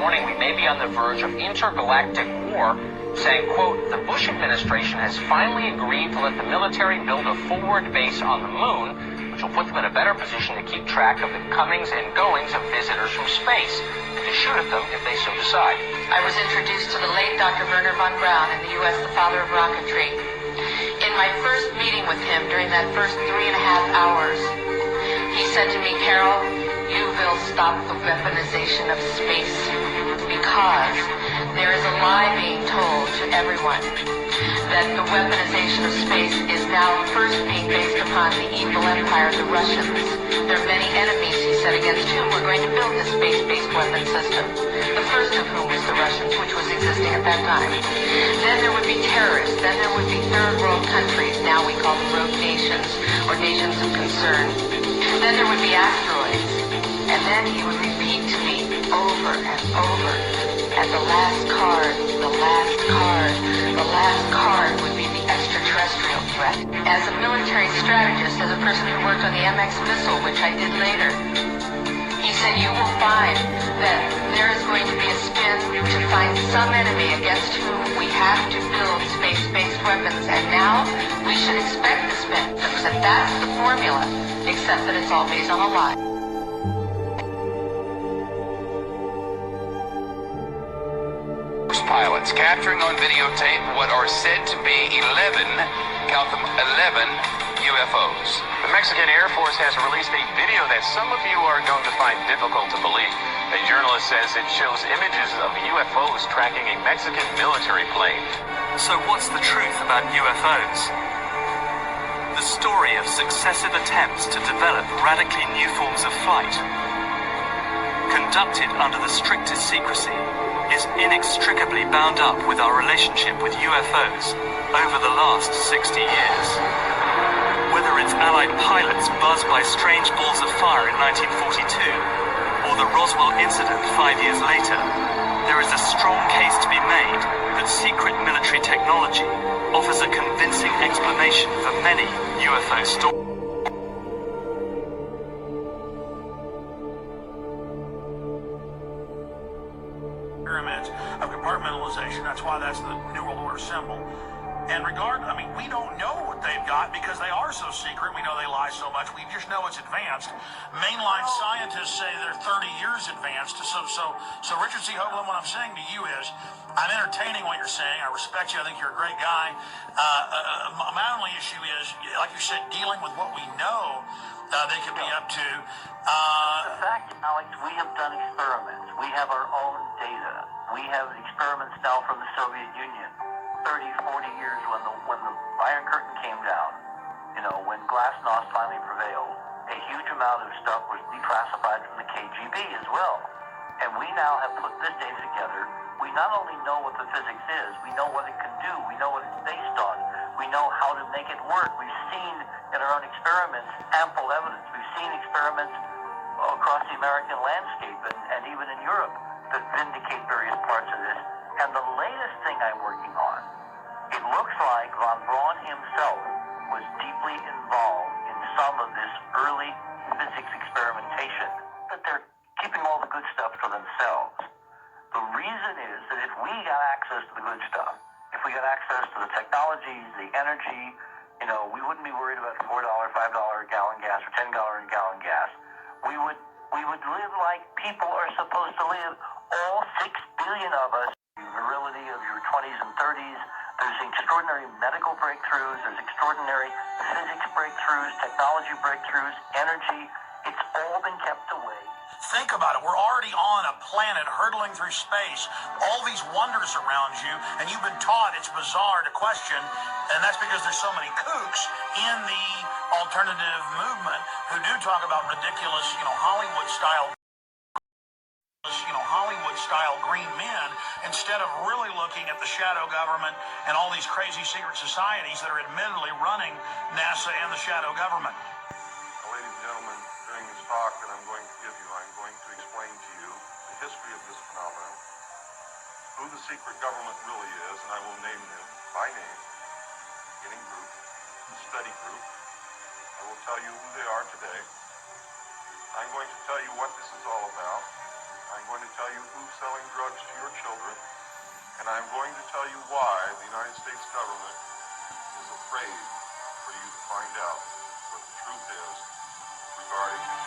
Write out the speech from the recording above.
warning we may be on the verge of intergalactic war, saying, quote, the Bush administration has finally agreed to let the military build a forward base on the moon, which will put them in a better position to keep track of the comings and goings of visitors from space, and to shoot at them if they so decide. I was introduced to the late Dr. Wernher von Braun, in the U.S., the father of rocketry. In my first meeting with him, during that first 3.5 hours, he said to me, Carol, you will stop the weaponization of space because there is a lie being told to everyone that the weaponization of space is now first being based upon the evil empire, the Russians. There are many enemies, he said, against whom we're going to build this space-based weapon system. The first of whom was the Russians, which was existing at that time. Then there would be terrorists. Then there would be third world countries. Now we call them rogue nations or nations of concern. Then there would be asteroids. And then he would repeat to me over and over. And the last card, the last card, the last card would be the extraterrestrial threat. As a military strategist, as a person who worked on the MX missile, which I did later, he said you will find that there is going to be a spin to find some enemy against whom we have to build space-based weapons. And now we should expect the spin. He said that's the formula, except that it's all based on a lie. Pilots capturing on videotape what are said to be 11, count them 11, UFOs. The Mexican Air Force has released a video that some of you are going to find difficult to believe. A journalist says it shows images of UFOs tracking a Mexican military plane. So what's the truth about UFOs? The story of successive attempts to develop radically new forms of flight, conducted under the strictest secrecy, is inextricably bound up with our relationship with UFOs over the last 60 years. Whether it's Allied pilots buzzed by strange balls of fire in 1942, or the Roswell incident 5 years later, there is a strong case to be made that secret military technology offers a convincing explanation for many UFO stories. Pyramids of compartmentalization. That's why that's the New World Order symbol. And we don't know what they've got because they are so secret. We know they lie so much. We just know it's advanced. Mainline scientists say they're 30 years advanced. So Richard C. Hoagland, what I'm saying to you is, I'm entertaining what you're saying. I respect you. I think you're a great guy. My only issue is, like you said, dealing with what we know they could be up to. The fact, Alex, we have done experiments. We have our own data. We have experiments now from the Soviet Union. 30, 40 years when the Iron Curtain came down, when glasnost finally prevailed, a huge amount of stuff was declassified from the KGB as well. And we now have put this data together. We not only know what the physics is, we know what it can do, we know what it's based on, we know how to make it work. We've seen in our own experiments ample evidence. We've seen experiments across the American landscape and even in Europe that vindicate various parts of this. And the latest thing I'm working on, it looks like von Braun himself was deeply involved in some of this early physics experimentation, but they're keeping all the good stuff for themselves. The reason is that if we got access to the good stuff, if we got access to the technologies, the energy, we wouldn't be worried about $4, $5 a gallon gas or $10 a gallon gas. We would live like people are supposed to live, all 6 billion of us. The virility of your 20s and 30s. There's extraordinary medical breakthroughs. There's extraordinary physics breakthroughs, technology breakthroughs, energy. It's all been kept away. Think about it. We're already on a planet hurtling through space. All these wonders around you, and you've been taught it's bizarre to question, and that's because there's so many kooks in the alternative movement who do talk about ridiculous, Hollywood-style green men instead of really looking at the shadow government and all these crazy secret societies that are admittedly running NASA and the shadow government. Ladies and gentlemen, during this talk that I'm going to give you, I'm going to explain to you the history of this phenomenon, who the secret government really is, and I will name them by name, beginning group, the study group. I will tell you who they are today. I'm going to tell you what this is all about. I'm going to tell you who's selling drugs to your children, and I'm going to tell you why the United States government is afraid for you to find out what the truth is regarding